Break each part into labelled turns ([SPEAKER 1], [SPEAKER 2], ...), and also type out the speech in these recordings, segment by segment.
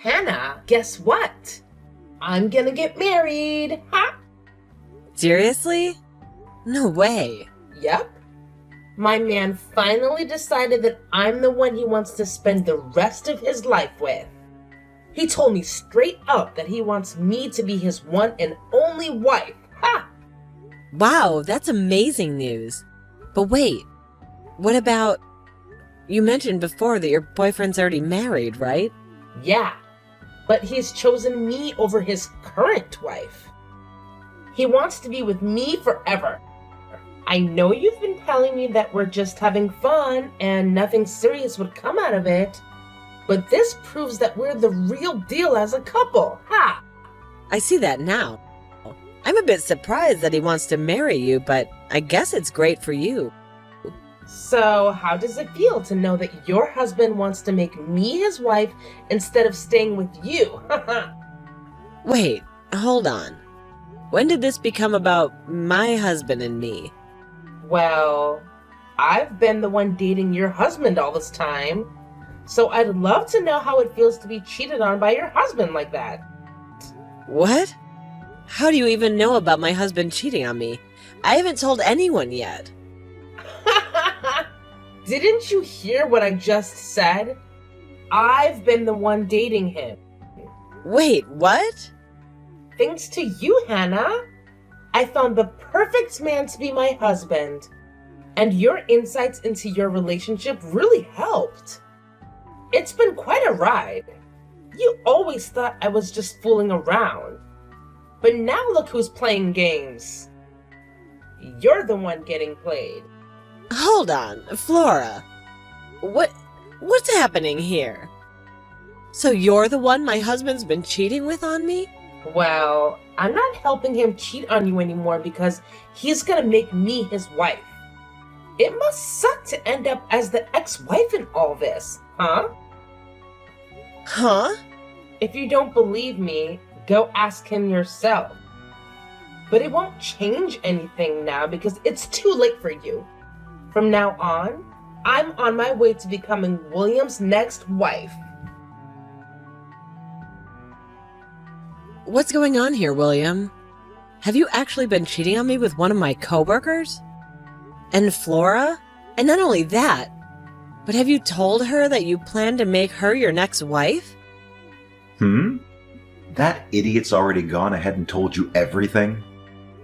[SPEAKER 1] Hannah, guess what? I'm gonna get married. Ha!
[SPEAKER 2] Seriously? No way.
[SPEAKER 1] Yep. My man finally decided that I'm the one he wants to spend the rest of his life with. He told me straight up that he wants me to be his one and only wife. Ha!
[SPEAKER 2] Wow, that's amazing news. But wait, what about... You mentioned before that your boyfriend's already married, right?
[SPEAKER 1] Yeah, but he's chosen me over his current wife. He wants to be with me forever. I know you've been telling me that we're just having fun and nothing serious would come out of it, but this proves that we're the real deal as a couple. Ha!
[SPEAKER 2] I see that now. I'm a bit surprised that he wants to marry you, but I guess it's great for you.
[SPEAKER 1] So, how does it feel to know that your husband wants to make me his wife instead of staying with you?
[SPEAKER 2] Wait, hold on. When did this become about my husband and me?
[SPEAKER 1] Well, I've been the one dating your husband all this time, so I'd love to know how it feels to be cheated on by your husband like that.
[SPEAKER 2] What? How do you even know about my husband cheating on me? I haven't told anyone yet.
[SPEAKER 1] Didn't you hear what I just said? I've been the one dating him.
[SPEAKER 2] Wait, what?
[SPEAKER 1] Thanks to you, Hannah. I found the perfect man to be my husband. And your insights into your relationship really helped. It's been quite a ride. You always thought I was just fooling around. But now look who's playing games. You're the one getting played.
[SPEAKER 2] Hold on, Flora. What's happening here? So you're the one my husband's been cheating with on me?
[SPEAKER 1] Well, I'm not helping him cheat on you anymore because he's gonna make me his wife. It must suck to end up as the ex-wife in all this, huh?
[SPEAKER 2] Huh?
[SPEAKER 1] If you don't believe me, go ask him yourself. But it won't change anything now because it's too late for you. From now on, I'm on my way to becoming William's next wife.
[SPEAKER 2] What's going on here, William? Have you actually been cheating on me with one of my coworkers? And Flora? And not only that, but have you told her that you plan to make her your next wife?
[SPEAKER 3] That idiot's already gone ahead and told you everything?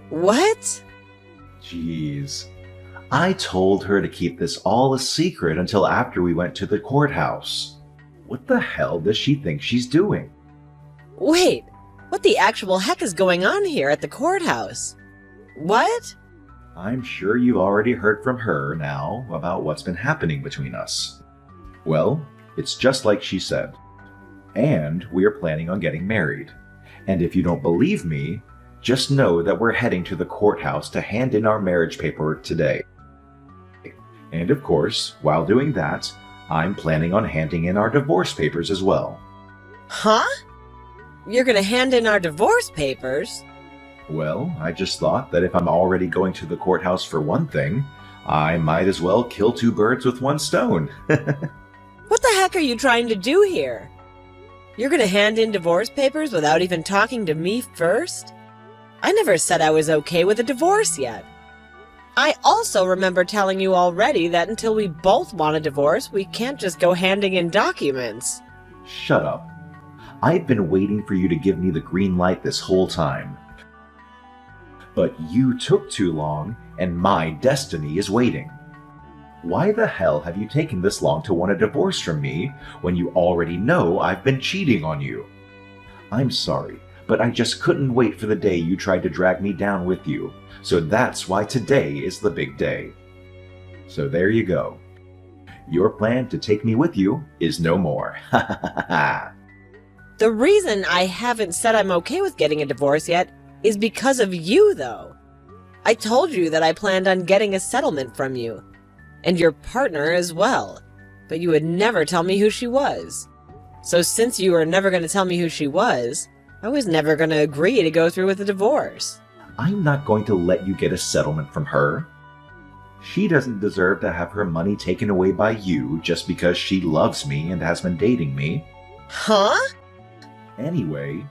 [SPEAKER 2] What?
[SPEAKER 3] Jeez. I told her to keep this all a secret until after we went to the courthouse. What the hell does she think she's doing?
[SPEAKER 2] Wait, what the actual heck is going on here at the courthouse? What?
[SPEAKER 3] I'm sure you've already heard from her now about what's been happening between us. Well, it's just like she said. And we're planning on getting married. And if you don't believe me, just know that we're heading to the courthouse to hand in our marriage paperwork today. And of course, while doing that, I'm planning on handing in our divorce papers as well.
[SPEAKER 2] Huh? You're gonna hand in our divorce papers?
[SPEAKER 3] Well, I just thought that if I'm already going to the courthouse for one thing, I might as well kill two birds with one stone.
[SPEAKER 2] What the heck are you trying to do here? You're gonna hand in divorce papers without even talking to me first? I never said I was okay with a divorce yet. I also remember telling you already that until we both want a divorce, we can't just go handing in documents.
[SPEAKER 3] Shut up. I've been waiting for you to give me the green light this whole time. But you took too long, and my destiny is waiting. Why the hell have you taken this long to want a divorce from me when you already know I've been cheating on you? I'm sorry, but I just couldn't wait for the day you tried to drag me down with you, so that's why today is the big day. So there you go. Your plan to take me with you is no more. Ha ha ha ha.
[SPEAKER 2] The reason I haven't said I'm okay with getting a divorce yet is because of you, though. I told you that I planned on getting a settlement from you, and your partner as well, but you would never tell me who she was. So since you were never going to tell me who she was, I was never going to agree to go through with the divorce.
[SPEAKER 3] I'm not going to let you get a settlement from her. She doesn't deserve to have her money taken away by you just because she loves me and has been dating me.
[SPEAKER 2] Huh?
[SPEAKER 3] Anyway,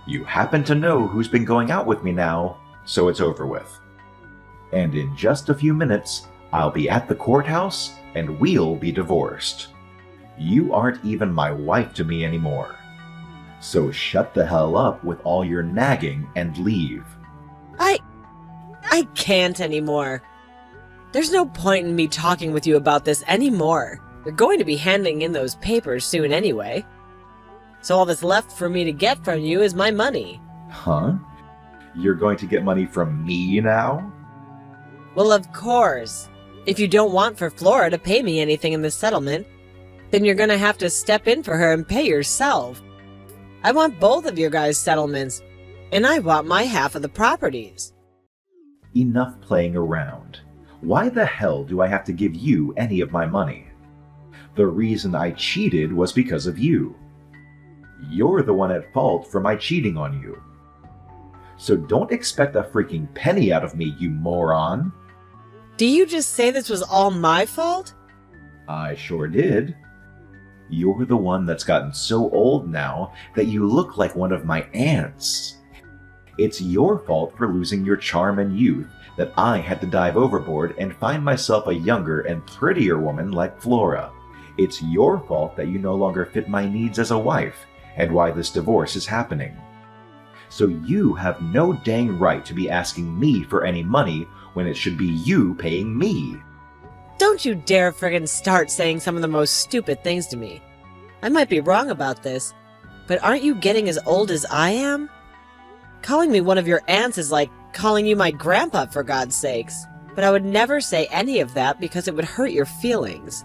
[SPEAKER 3] you happen to know who's been going out with me now, so it's over with. And in just a few minutes, I'll be at the courthouse and we'll be divorced. You aren't even my wife to me anymore. So shut the hell up with all your nagging and leave.
[SPEAKER 2] I can't anymore. There's no point in me talking with you about this anymore. You're going to be handing in those papers soon anyway. So all that's left for me to get from you is my money.
[SPEAKER 3] Huh? You're going to get money from me now?
[SPEAKER 2] Well, of course. If you don't want for Flora to pay me anything in the settlement, then you're gonna have to step in for her and pay yourself. I want both of your guys' settlements, and I want my half of the properties.
[SPEAKER 3] Enough playing around. Why the hell do I have to give you any of my money? The reason I cheated was because of you. You're the one at fault for my cheating on you. So don't expect a freaking penny out of me, you moron.
[SPEAKER 2] Do you just say this was all my fault?
[SPEAKER 3] I sure did. You're the one that's gotten so old now that you look like one of my aunts. It's your fault for losing your charm and youth that I had to dive overboard and find myself a younger and prettier woman like Flora. It's your fault that you no longer fit my needs as a wife, and why this divorce is happening. So you have no dang right to be asking me for any money when it should be you paying me.
[SPEAKER 2] Don't you dare friggin' start saying some of the most stupid things to me. I might be wrong about this, but aren't you getting as old as I am? Calling me one of your aunts is like calling you my grandpa, for God's sakes. But I would never say any of that because it would hurt your feelings.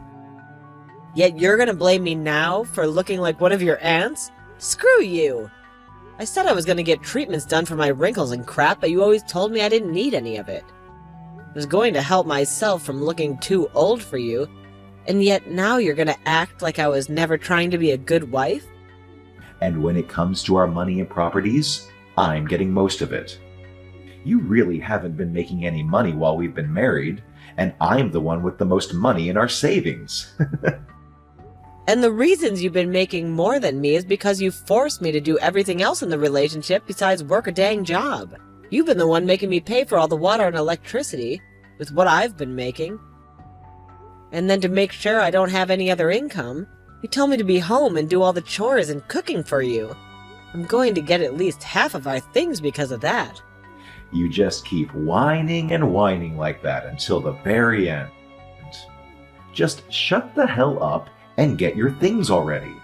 [SPEAKER 2] Yet you're gonna blame me now for looking like one of your aunts? Screw you! I said I was gonna get treatments done for my wrinkles and crap, but you always told me I didn't need any of it. I was going to help myself from looking too old for you, and yet now you're gonna act like I was never trying to be a good wife?
[SPEAKER 3] And when it comes to our money and properties, I'm getting most of it. You really haven't been making any money while we've been married, and I'm the one with the most money in our savings.
[SPEAKER 2] And the reasons you've been making more than me is because you forced me to do everything else in the relationship besides work a dang job. You've been the one making me pay for all the water and electricity with what I've been making. And then to make sure I don't have any other income, you tell me to be home and do all the chores and cooking for you. I'm going to get at least half of our things because of that.
[SPEAKER 3] You just keep whining and whining like that until the very end. Just shut the hell up and get your things already.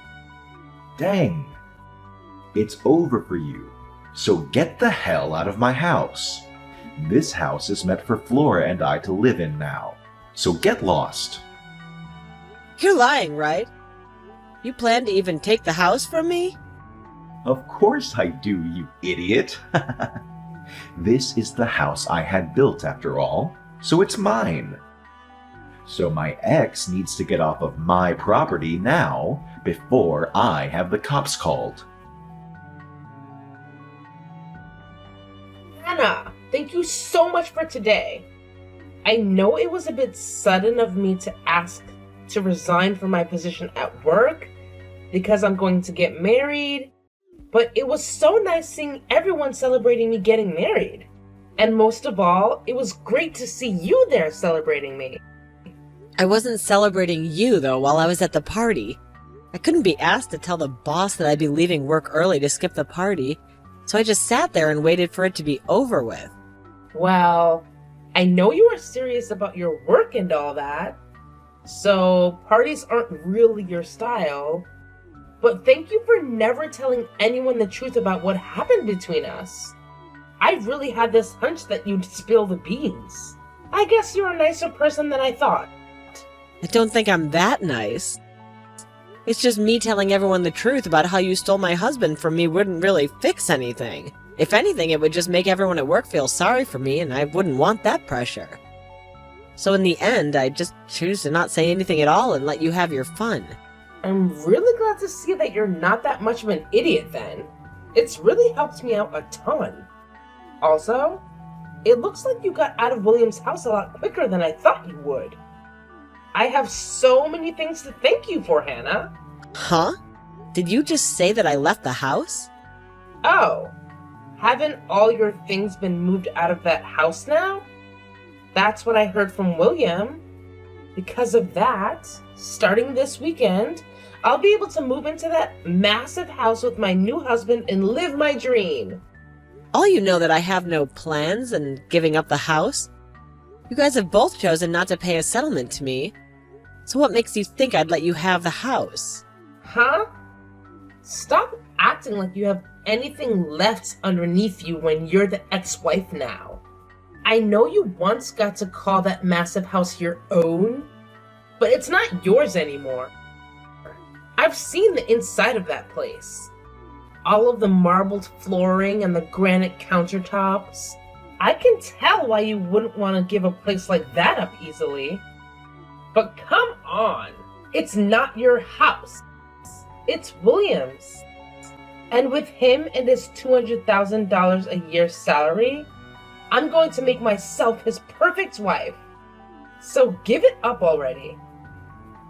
[SPEAKER 3] Dang. It's over for you, so get the hell out of my house. This house is meant for Flora and I to live in now, so get lost.
[SPEAKER 2] You're lying, right? You plan to even take the house from me?
[SPEAKER 3] Of course I do, you idiot. This is the house I had built after all, so it's mine. So my ex needs to get off of my property now before I have the cops called.
[SPEAKER 1] Hannah, thank you so much for today. I know it was a bit sudden of me to ask to resign from my position at work because I'm going to get married, but it was so nice seeing everyone celebrating me getting married. And most of all, it was great to see you there celebrating me.
[SPEAKER 2] I wasn't celebrating you, though, while I was at the party. I couldn't be asked to tell the boss that I'd be leaving work early to skip the party, so I just sat there and waited for it to be over with.
[SPEAKER 1] Well, I know you are serious about your work and all that, so parties aren't really your style, but thank you for never telling anyone the truth about what happened between us. I really had this hunch that you'd spill the beans. I guess you're a nicer person than I thought.
[SPEAKER 2] I don't think I'm that nice. It's just me telling everyone the truth about how you stole my husband from me wouldn't really fix anything. If anything, it would just make everyone at work feel sorry for me, and I wouldn't want that pressure. So in the end, I just choose to not say anything at all and let you have your fun.
[SPEAKER 1] I'm really glad to see that you're not that much of an idiot then. It's really helped me out a ton. Also, it looks like you got out of William's house a lot quicker than I thought you would. I have so many things to thank you for, Hannah.
[SPEAKER 2] Huh? Did you just say that I left the house?
[SPEAKER 1] Oh, haven't all your things been moved out of that house now? That's what I heard from William. Because of that, starting this weekend, I'll be able to move into that massive house with my new husband and live my dream.
[SPEAKER 2] All you know that I have no plans and giving up the house? You guys have both chosen not to pay a settlement to me. So what makes you think I'd let you have the house?
[SPEAKER 1] Huh? Stop acting like you have anything left underneath you when you're the ex-wife now. I know you once got to call that massive house your own, but it's not yours anymore. I've seen the inside of that place. All of the marbled flooring and the granite countertops. I can tell why you wouldn't want to give a place like that up easily. But come on, it's not your house. It's William's. And with him and his $200,000 a year salary, I'm going to make myself his perfect wife. So give it up already.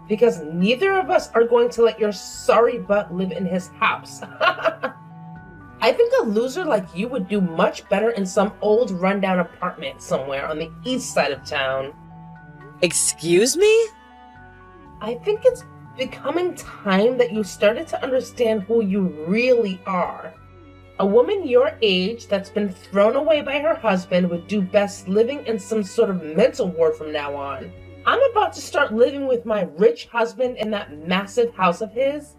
[SPEAKER 1] Because neither of us are going to let your sorry butt live in his house. I think a loser like you would do much better in some old rundown apartment somewhere on the east side of town.
[SPEAKER 2] Excuse me?
[SPEAKER 1] I think it's becoming time that you started to understand who you really are. A woman your age that's been thrown away by her husband would do best living in some sort of mental ward from now on. I'm about to start living with my rich husband in that massive house of his,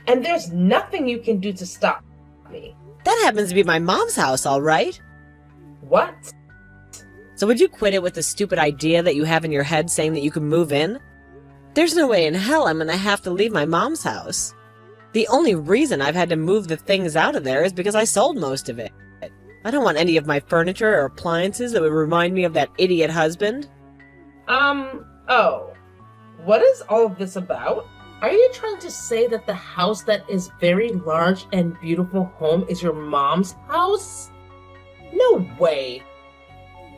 [SPEAKER 1] and there's nothing you can do to stop me.
[SPEAKER 2] That happens to be my mom's house, all right?
[SPEAKER 1] What?
[SPEAKER 2] So would you quit it with the stupid idea that you have in your head saying that you can move in? There's no way in hell I'm gonna have to leave my mom's house. The only reason I've had to move the things out of there is because I sold most of it. I don't want any of my furniture or appliances that would remind me of that idiot husband.
[SPEAKER 1] Oh. What is all of this about? Are you trying to say that the house that is very large and beautiful home is your mom's house? No way.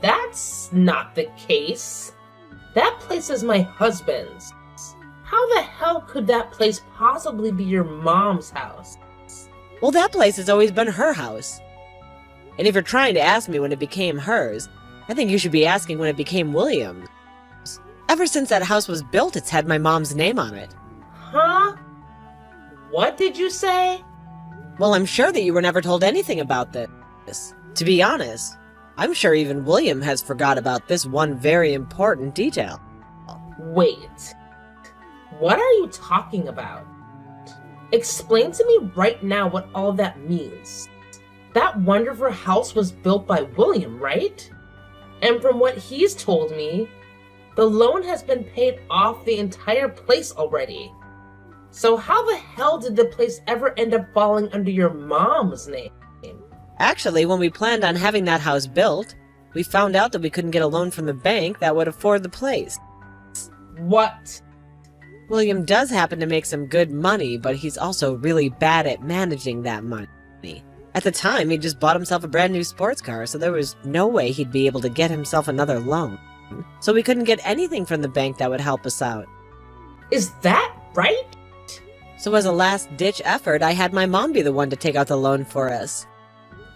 [SPEAKER 1] That's not the case. That place is my husband's. How the hell could that place possibly be your mom's house?
[SPEAKER 2] Well, that place has always been her house. And if you're trying to ask me when it became hers, I think you should be asking when it became William's. Ever since that house was built, it's had my mom's name on it.
[SPEAKER 1] Huh? What did you say?
[SPEAKER 2] Well, I'm sure that you were never told anything about this. To be honest, I'm sure even William has forgot about this one very important detail.
[SPEAKER 1] Wait. What are you talking about? Explain to me right now what all that means. That wonderful house was built by William, right? And from what he's told me, the loan has been paid off the entire place already. So how the hell did the place ever end up falling under your mom's name?
[SPEAKER 2] Actually, when we planned on having that house built, we found out that we couldn't get a loan from the bank that would afford the place.
[SPEAKER 1] What?
[SPEAKER 2] William does happen to make some good money, but he's also really bad at managing that money. At the time, he just bought himself a brand new sports car, so there was no way he'd be able to get himself another loan. So we couldn't get anything from the bank that would help us out.
[SPEAKER 1] Is that right?
[SPEAKER 2] So as a last-ditch effort, I had my mom be the one to take out the loan for us.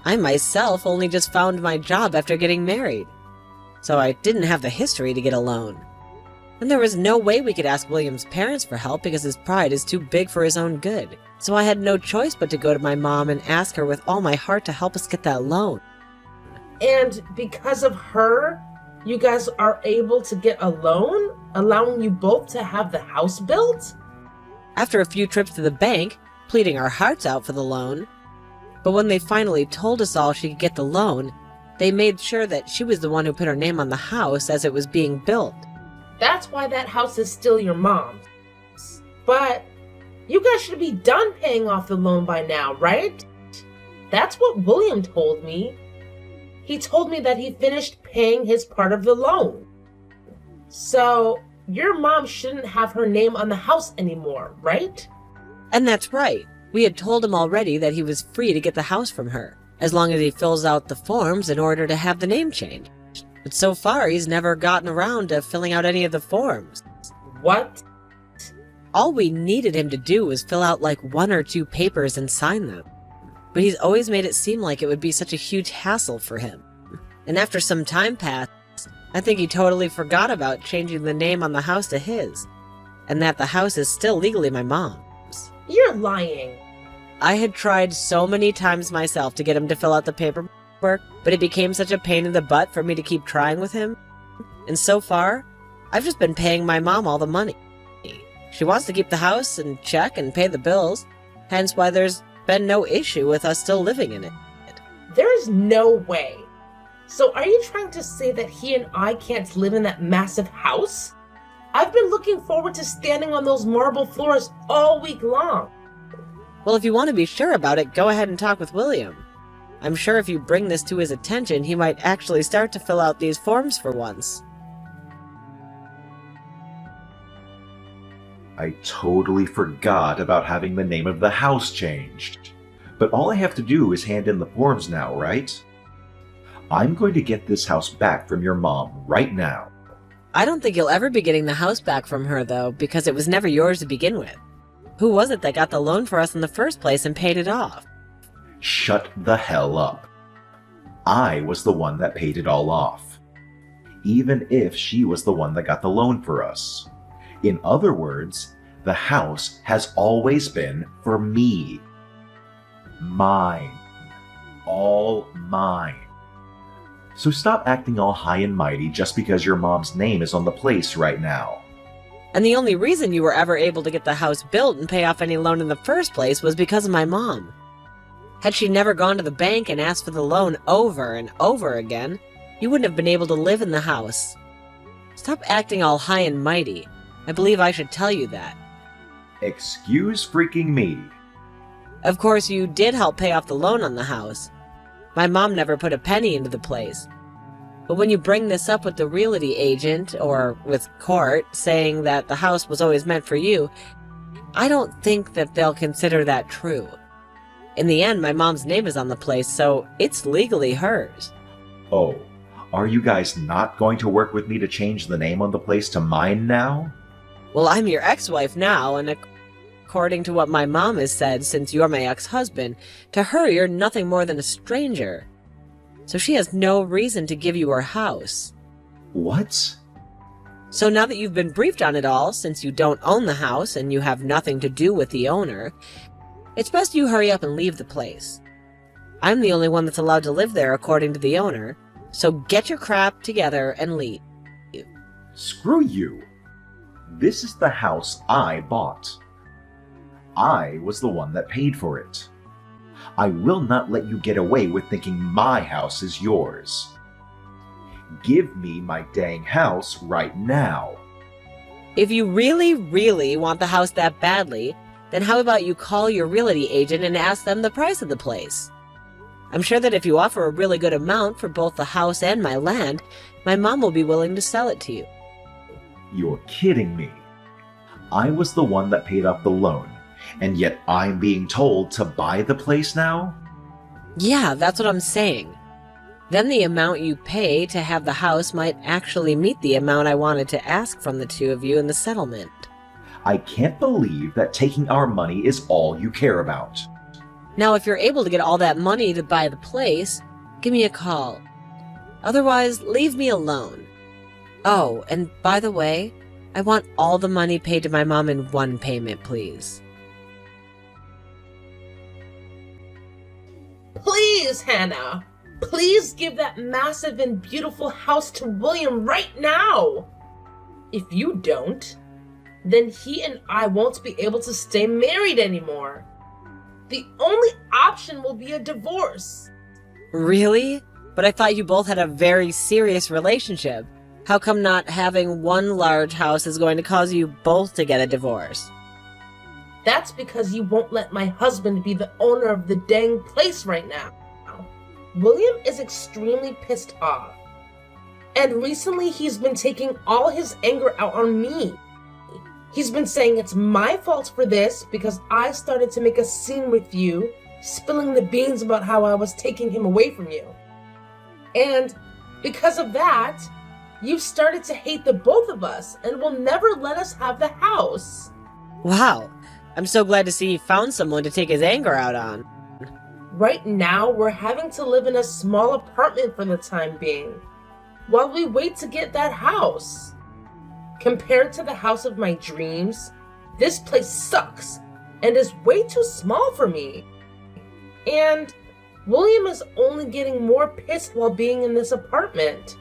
[SPEAKER 2] I myself only just found my job after getting married, so I didn't have the history to get a loan. And there was no way we could ask William's parents for help because his pride is too big for his own good. So I had no choice but to go to my mom and ask her with all my heart to help us get that loan.
[SPEAKER 1] And because of her, you guys are able to get a loan, allowing you both to have the house built?
[SPEAKER 2] After a few trips to the bank, pleading our hearts out for the loan. But when they finally told us all she could get the loan, they made sure that she was the one who put her name on the house as it was being built.
[SPEAKER 1] That's why that house is still your mom's. But you guys should be done paying off the loan by now, right? That's what William told me. He told me that he finished paying his part of the loan. So your mom shouldn't have her name on the house anymore, right?
[SPEAKER 2] And that's right. We had told him already that he was free to get the house from her, as long as he fills out the forms in order to have the name changed. But so far, he's never gotten around to filling out any of the forms.
[SPEAKER 1] What?
[SPEAKER 2] All we needed him to do was fill out like 1 or 2 papers and sign them. but he's always made it seem like it would be such a huge hassle for him. And after some time passed, I think he totally forgot about changing the name on the house to his, and that the house is still legally my mom's.
[SPEAKER 1] You're lying.
[SPEAKER 2] I had tried so many times myself to get him to fill out the paperwork, but it became such a pain in the butt for me to keep trying with him. And so far, I've just been paying my mom all the money. She wants to keep the house and check and pay the bills, hence why there's been no issue with us still living in it.
[SPEAKER 1] There's no way. So are you trying to say that he and I can't live in that massive house? I've been looking forward to standing on those marble floors all week long.
[SPEAKER 2] Well, if you want to be sure about it, go ahead and talk with William. I'm sure if you bring this to his attention, he might actually start to fill out these forms for once.
[SPEAKER 3] I totally forgot about having the name of the house changed. But all I have to do is hand in the forms now, right? I'm going to get this house back from your mom right now.
[SPEAKER 2] I don't think you'll ever be getting the house back from her, though, because it was never yours to begin with. Who was it that got the loan for us in the first place and paid it off?
[SPEAKER 3] Shut the hell up. I was the one that paid it all off. Even if she was the one that got the loan for us. In other words, the house has always been for me. Mine. All mine. So stop acting all high and mighty just because your mom's name is on the place right now.
[SPEAKER 2] And the only reason you were ever able to get the house built and pay off any loan in the first place was because of my mom. Had she never gone to the bank and asked for the loan over and over again, you wouldn't have been able to live in the house. Stop acting all high and mighty. I believe I should tell you that.
[SPEAKER 3] Excuse freaking me.
[SPEAKER 2] Of course, you did help pay off the loan on the house. My mom never put a penny into the place. But when you bring this up with the realty agent, or with court, saying that the house was always meant for you, I don't think that they'll consider that true. In the end, my mom's name is on the place, so it's legally hers.
[SPEAKER 3] Oh, are you guys not going to work with me to change the name on the place to mine now?
[SPEAKER 2] Well, I'm your ex-wife now, and according to what my mom has said since you're my ex-husband, to her you're nothing more than a stranger. So she has no reason to give you her house.
[SPEAKER 3] What?
[SPEAKER 2] So now that you've been briefed on it all, since you don't own the house and you have nothing to do with the owner, it's best you hurry up and leave the place. I'm the only one that's allowed to live there according to the owner, so get your crap together and leave.
[SPEAKER 3] Screw you. This is the house I bought. I was the one that paid for it. I will not let you get away with thinking my house is yours. Give me my dang house right now.
[SPEAKER 2] If you really, really want the house that badly, then how about you call your realty agent and ask them the price of the place? I'm sure that if you offer a really good amount for both the house and my land, my mom will be willing to sell it to you.
[SPEAKER 3] You're kidding me. I was the one that paid off the loan, and yet I'm being told to buy the place now?
[SPEAKER 2] Yeah, that's what I'm saying. Then the amount you pay to have the house might actually meet the amount I wanted to ask from the two of you in the settlement.
[SPEAKER 3] I can't believe that taking our money is all you care about.
[SPEAKER 2] Now, if you're able to get all that money to buy the place, give me a call. Otherwise, leave me alone. Oh, and by the way, I want all the money paid to my mom in one payment, please.
[SPEAKER 1] Please, Hannah. Please give that massive and beautiful house to William right now. If you don't, then he and I won't be able to stay married anymore. The only option will be a divorce.
[SPEAKER 2] Really? But I thought you both had a very serious relationship. How come not having one large house is going to cause you both to get a divorce?
[SPEAKER 1] That's because you won't let my husband be the owner of the dang place right now. William is extremely pissed off. And recently he's been taking all his anger out on me. He's been saying it's my fault for this because I started to make a scene with you, spilling the beans about how I was taking him away from you. And because of that, you've started to hate the both of us and will never let us have the house.
[SPEAKER 2] Wow, I'm so glad to see he found someone to take his anger out on.
[SPEAKER 1] Right now, we're having to live in a small apartment for the time being, while we wait to get that house. Compared to the house of my dreams, this place sucks and is way too small for me. And William is only getting more pissed while being in this apartment,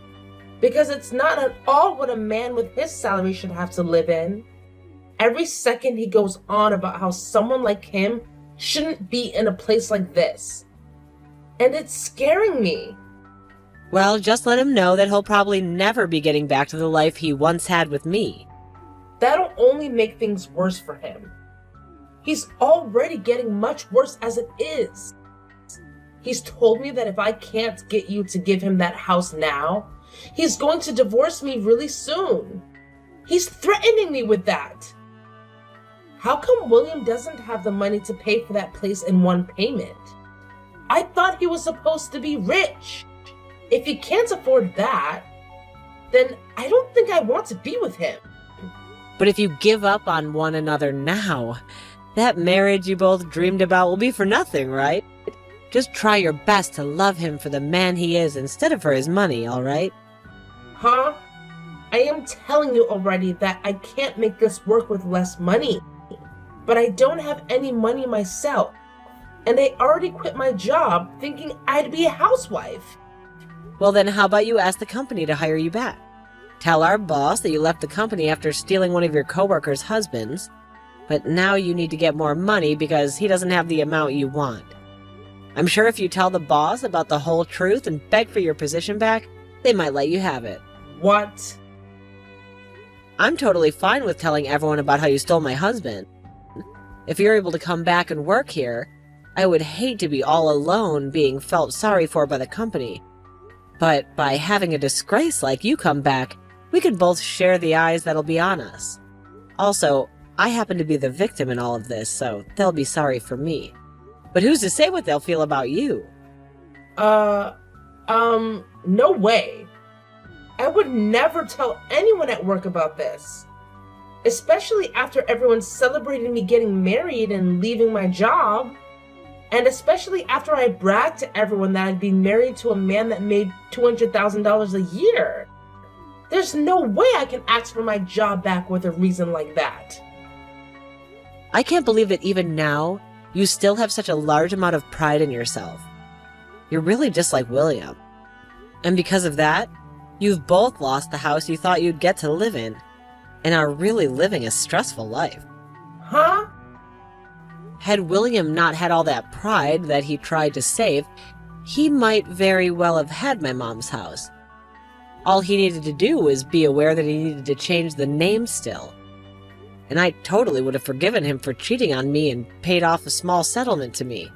[SPEAKER 1] because it's not at all what a man with his salary should have to live in. Every second he goes on about how someone like him shouldn't be in a place like this. And it's scaring me.
[SPEAKER 2] Well, just let him know that he'll probably never be getting back to the life he once had with me.
[SPEAKER 1] That'll only make things worse for him. He's already getting much worse as it is. He's told me that if I can't get you to give him that house now, he's going to divorce me really soon. He's threatening me with that. How come William doesn't have the money to pay for that place in one payment? I thought he was supposed to be rich. If he can't afford that, then I don't think I want to be with him.
[SPEAKER 2] But if you give up on one another now, that marriage you both dreamed about will be for nothing, right? Just try your best to love him for the man he is instead of for his money, all right?
[SPEAKER 1] Huh? I am telling you already that I can't make this work with less money. But I don't have any money myself. And I already quit my job thinking I'd be a housewife.
[SPEAKER 2] Well, then how about you ask the company to hire you back? Tell our boss that you left the company after stealing one of your coworkers' husbands, but now you need to get more money because he doesn't have the amount you want. I'm sure if you tell the boss about the whole truth and beg for your position back, they might let you have it.
[SPEAKER 1] What?
[SPEAKER 2] I'm totally fine with telling everyone about how you stole my husband. If you're able to come back and work here, I would hate to be all alone being felt sorry for by the company. But by having a disgrace like you come back, we could both share the eyes that'll be on us. Also, I happen to be the victim in all of this, so they'll be sorry for me. But who's to say what they'll feel about you?
[SPEAKER 1] No way. I would never tell anyone at work about this. Especially after everyone celebrated me getting married and leaving my job. And especially after I bragged to everyone that I'd be married to a man that made $200,000 a year. There's no way I can ask for my job back with a reason like that.
[SPEAKER 2] I can't believe that even now, you still have such a large amount of pride in yourself. You're really just like William. And because of that, you've both lost the house you thought you'd get to live in, and are really living a stressful life.
[SPEAKER 1] Huh?
[SPEAKER 2] Had William not had all that pride that he tried to save, he might very well have had my mom's house. All he needed to do was be aware that he needed to change the name still. And I totally would have forgiven him for cheating on me and paid off a small settlement to me.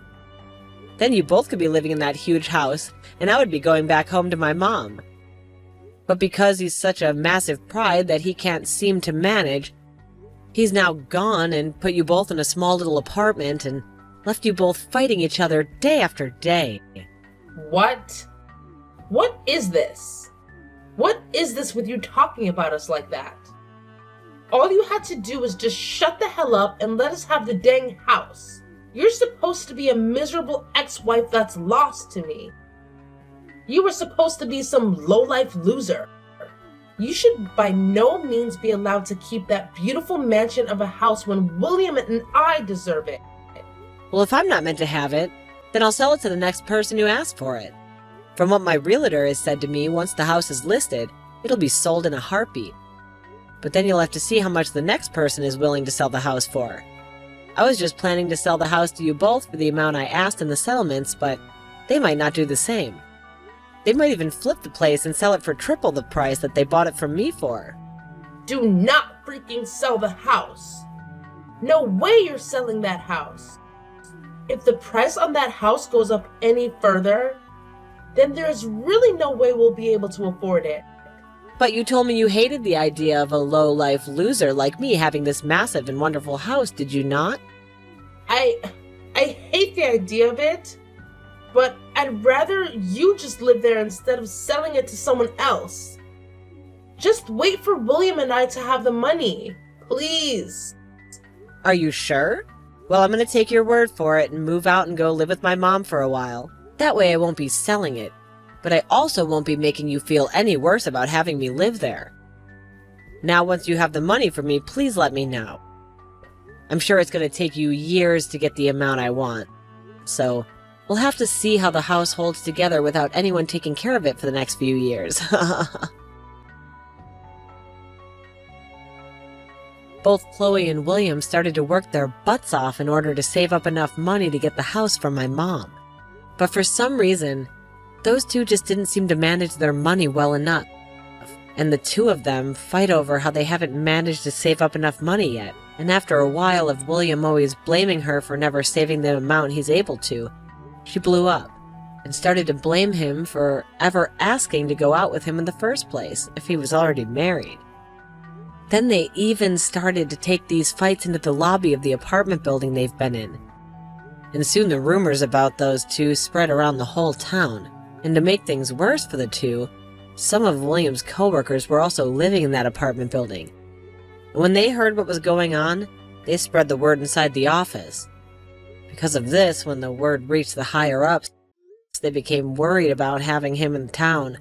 [SPEAKER 2] Then you both could be living in that huge house, and I would be going back home to my mom. But because he's such a massive pride that he can't seem to manage, he's now gone and put you both in a small little apartment and left you both fighting each other day after day.
[SPEAKER 1] What? What is this? What is this with you talking about us like that? All you had to do was just shut the hell up and let us have the dang house. You're supposed to be a miserable ex-wife that's lost to me. You were supposed to be some low-life loser. You should by no means be allowed to keep that beautiful mansion of a house when William and I deserve it.
[SPEAKER 2] Well, if I'm not meant to have it, then I'll sell it to the next person who asks for it. From what my realtor has said to me, once the house is listed, it'll be sold in a heartbeat. But then you'll have to see how much the next person is willing to sell the house for. I was just planning to sell the house to you both for the amount I asked in the settlements, but they might not do the same. They might even flip the place and sell it for triple the price that they bought it from me for.
[SPEAKER 1] Do not freaking sell the house. No way you're selling that house. If the price on that house goes up any further, then there's really no way we'll be able to afford it.
[SPEAKER 2] But you told me you hated the idea of a low-life loser like me having this massive and wonderful house, did you not?
[SPEAKER 1] I hate the idea of it, but I'd rather you just live there instead of selling it to someone else. Just wait for William and I to have the money, please.
[SPEAKER 2] Are you sure? Well, I'm going to take your word for it and move out and go live with my mom for a while. That way I won't be selling it, but I also won't be making you feel any worse about having me live there. Now, once you have the money for me, please let me know. I'm sure it's going to take you years to get the amount I want, so we'll have to see how the house holds together without anyone taking care of it for the next few years. Both Chloe and William started to work their butts off in order to save up enough money to get the house from my mom. But for some reason, those two just didn't seem to manage their money well enough. And the two of them fight over how they haven't managed to save up enough money yet. And after a while of William always blaming her for never saving the amount he's able to, she blew up and started to blame him for ever asking to go out with him in the first place if he was already married. Then they even started to take these fights into the lobby of the apartment building they've been in. And soon the rumors about those two spread around the whole town. And to make things worse for the two, some of William's coworkers were also living in that apartment building. And when they heard what was going on, they spread the word inside the office. Because of this, when the word reached the higher-ups, they became worried about having him in town.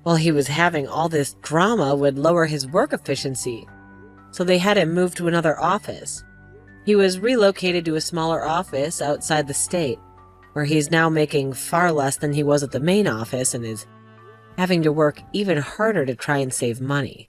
[SPEAKER 2] While he was having all this drama would lower his work efficiency, so they had him moved to another office. He was relocated to a smaller office outside the state, where he's now making far less than he was at the main office and is having to work even harder to try and save money.